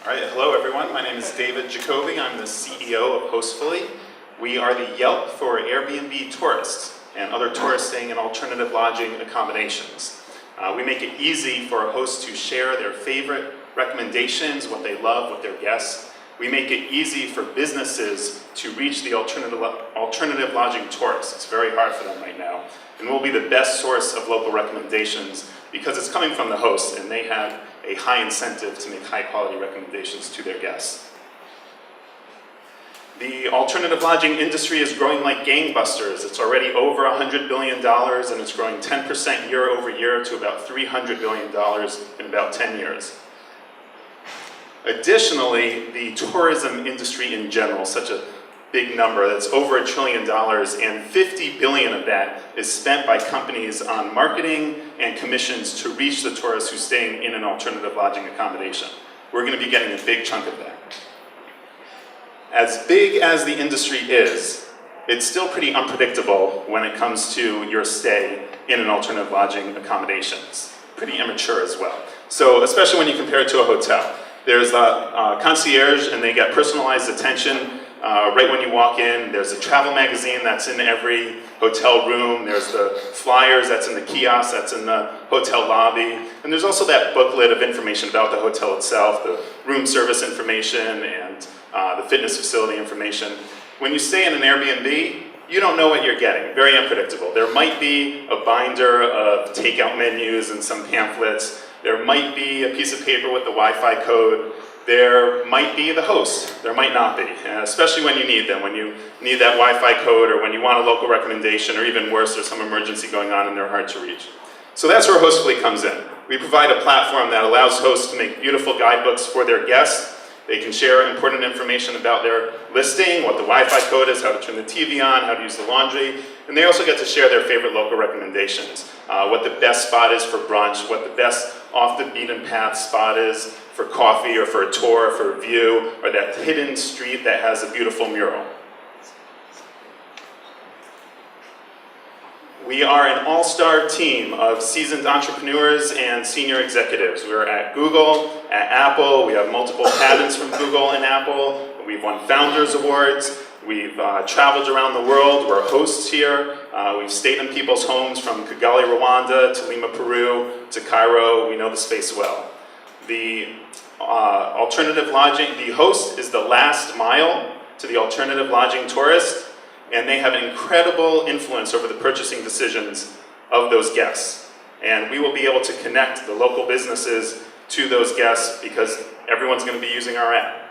All right, hello everyone. My name is David Jacoby. I'm the CEO of Hostfully. We are the Yelp for Airbnb tourists and other tourists staying in alternative lodging accommodations. We make it easy for a host to share their favorite recommendations, what they love with their guests. We make it easy for businesses to reach the alternative lodging tourists. It's very hard for them right now. And we'll be the best source of local recommendations because it's coming from the hosts and they have a high incentive to make high quality recommendations to their guests. The alternative lodging industry is growing like gangbusters. It's already over $100 billion and it's growing 10% year over year to about $300 billion in about 10 years. Additionally, the tourism industry in general, such a big number, that's over $1 trillion, and $50 billion of that is spent by companies on marketing and commissions to reach the tourists who's staying in an alternative lodging accommodation. We're going to be getting a big chunk of that. As big as the industry is, it's still pretty unpredictable when it comes to your stay in an alternative lodging accommodation. It's pretty immature as well. So especially when you compare it to a hotel. There's a concierge and they get personalized attention right when you walk in. There's a travel magazine that's in every hotel room. There's the flyers that's in the kiosk, that's in the hotel lobby. And there's also that booklet of information about the hotel itself, the room service information and the fitness facility information. When you stay in an Airbnb, you don't know what you're getting. Very unpredictable. There might be a binder of takeout menus and some pamphlets. There might be a piece of paper with the Wi-Fi code. There might be the host. There might not be, especially when you need them, when you need that Wi-Fi code or when you want a local recommendation, or even worse, there's some emergency going on and they're hard to reach. So that's where Hostfully comes in. We provide a platform that allows hosts to make beautiful guidebooks for their guests. They can share important information about their listing, what the Wi-Fi code is, how to turn the TV on, how to use the laundry, and they also get to share their favorite local recommendations, what the best spot is for brunch, what the best off-the-beaten-path spot is for coffee or for a tour, for a view, or that hidden street that has a beautiful mural. We are an all-star team of seasoned entrepreneurs and senior executives. We're at Google, at Apple. We have multiple patents from Google and Apple. We've won Founders Awards. We've traveled around the world. We're hosts here. We've stayed in people's homes from Kigali, Rwanda, to Lima, Peru, to Cairo. We know the space well. The alternative lodging, the host is the last mile to the alternative lodging tourist, and they have an incredible influence over the purchasing decisions of those guests. And we will be able to connect the local businesses to those guests because everyone's going to be using our app.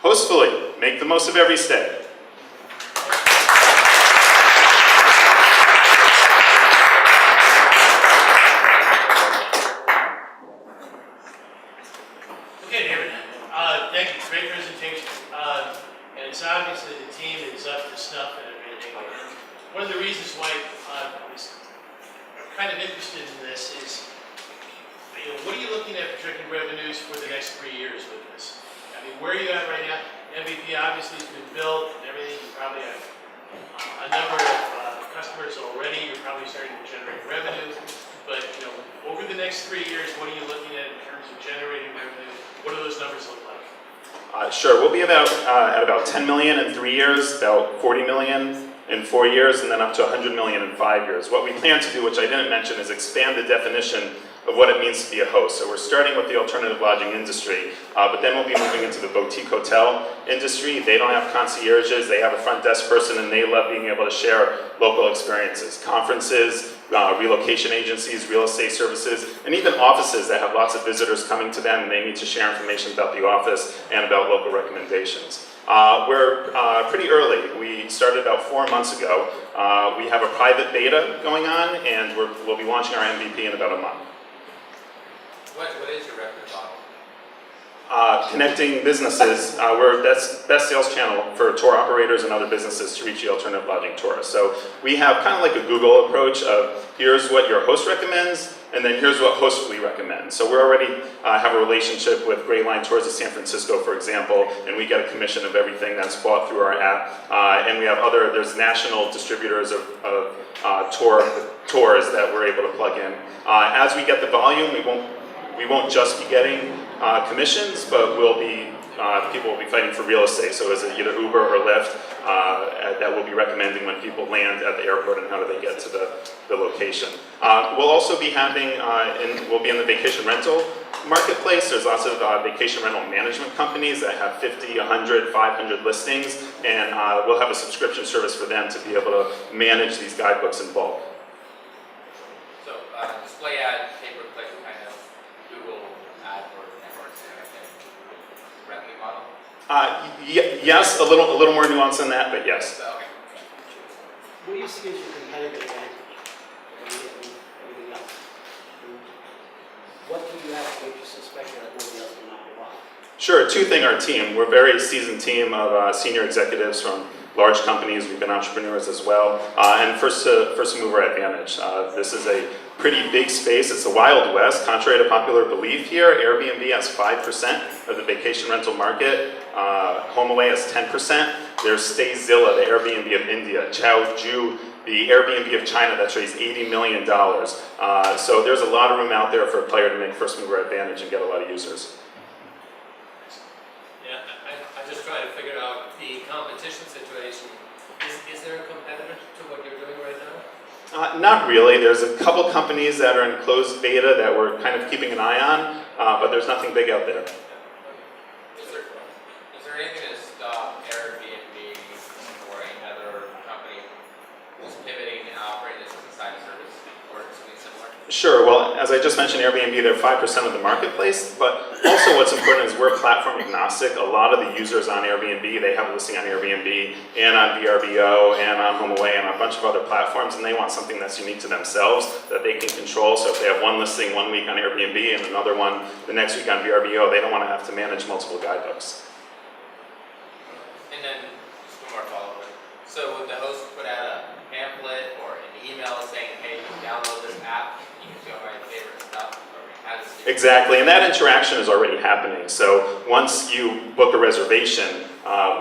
Hostfully, make the most of every stay. Okay, David. Thank you. Great presentation. And it's obvious that the team is up to snuff and everything. One of the reasons why I'm kind of interested in this is, what are you looking at projected revenues for the next 3 years with this? I mean, where are you at right now? MVP obviously has been built and everything. You probably have a number of customers already. You're probably starting to generate revenue. But over the next 3 years, what are you looking at in terms of generating revenue? What do those numbers look like? Sure, we'll be at about 10 million in 3 years, about 40 million in 4 years, and then up to 100 million in 5 years. What we plan to do, which I didn't mention, is expand the definition of what it means to be a host. So we're starting with the alternative lodging industry, but then we'll be moving into the boutique hotel industry. They don't have concierges, they have a front desk person, and they love being able to share local experiences. Conferences, relocation agencies, real estate services, and even offices that have lots of visitors coming to them and they need to share information about the office and about local recommendations. We're pretty early. We started about 4 months ago. We have a private beta going on and we'll be launching our MVP in about a month. What is your revenue model? Connecting businesses. We're best sales channel for tour operators and other businesses to reach the alternative lodging tourists. So we have kind of like a Google approach of here's what your host recommends, and then here's what Hostfully recommends. So we already have a relationship with Great Line Tours of San Francisco, for example, and we get a commission of everything that's bought through our app. And we have there's national distributors of tours that we're able to plug in. As we get the volume, we won't we won't just be getting commissions, but people will be fighting for real estate. So is it either Uber or Lyft that will be recommending when people land at the airport and how do they get to the location. We'll also be having, we'll be in the vacation rental marketplace. There's lots of vacation rental management companies that have 50, 100, 500 listings, and we'll have a subscription service for them to be able to manage these guidebooks in bulk. So display ad, pay-per-click kind of Google AdWords networks kind of thing. Revenue model? Yes, a little more nuance than that, but yes. So, okay. What do you see as your competitive advantage over everything else? What do you have to make you suspect that nobody else can knock you off? Sure, two things, our team. We're a very seasoned team of senior executives from large companies. We've been entrepreneurs as well. And first mover advantage. This is a pretty big space. It's the Wild West. Contrary to popular belief here, Airbnb has 5% of the vacation rental market. HomeAway has 10%. There's Stayzilla, the Airbnb of India. Zhaoju, the Airbnb of China that's raised $80 million. So there's a lot of room out there for a player to make first mover advantage and get a lot of users. Yeah, I just try to figure out the competition situation. Is there a competitor to what you're doing right now? Not really. There's a couple companies that are in closed beta that we're kind of keeping an eye on, but there's nothing big out there. Is there anything to stop Airbnb or any other company who's pivoting and operating this as a side service or something similar? Sure. Well, as I just mentioned, Airbnb, they're 5% of the marketplace, but also what's important is we're platform agnostic. A lot of the users on Airbnb, they have a listing on Airbnb and on VRBO and on HomeAway and a bunch of other platforms, and they want something that's unique to themselves that they can control. So if they have one listing one week on Airbnb and another one the next week on VRBO, they don't want to have to manage multiple guidebooks. And then, just one more follow-up. So would the host put out a pamphlet or an email saying, hey, you can download this app, you can see all my favorite stuff? Or how does it Exactly, and that interaction is already happening. So once you book a reservation,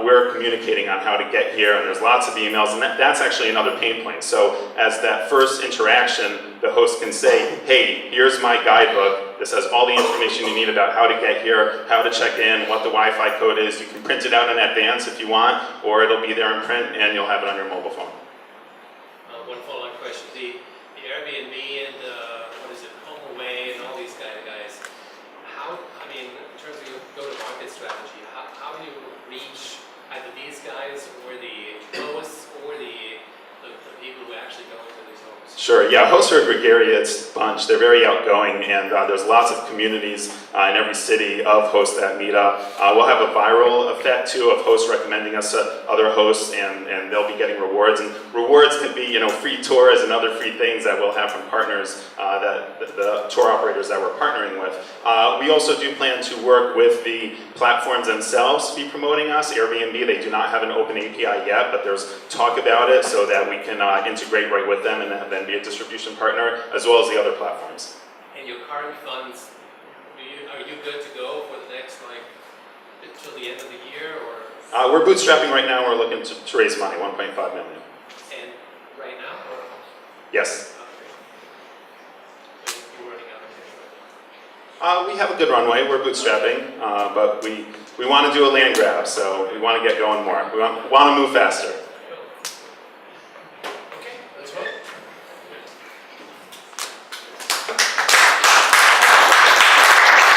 we're communicating on how to get here, and there's lots of emails, and that's actually another pain point. So as that first interaction, the host can say, hey, here's my guidebook. This has all the information you need about how to get here, how to check in, what the Wi-Fi code is. You can print it out in advance if you want, or it'll be there in print, and you'll have it on your mobile phone. One follow-up question. The Airbnb and HomeAway and all these guys, in terms of your go-to-market strategy, how do you reach either these guys or the hosts or the people who actually go into these homes? Sure, yeah, hosts are a gregarious bunch. They're very outgoing, and there's lots of communities in every city of hosts that meet up. We'll have a viral effect, too, of hosts recommending us to other hosts, and they'll be getting rewards. And rewards could be, free tours and other free things that we'll have from partners, the tour operators that we're partnering with. We also do plan to work with the platforms themselves to be promoting us. Airbnb, they do not have an open API yet, but there's talk about it so that we can integrate right with them and then be a distribution partner, as well as the other platforms. And your current funds, are you good to go for the next, until the end of the year, or? We're bootstrapping right now. We're looking to raise money, 1.5 million. And right now, or? Yes. So you're running out of cash. We have a good runway. We're bootstrapping, but we want to do a land grab, so we want to get going more. We want to move faster.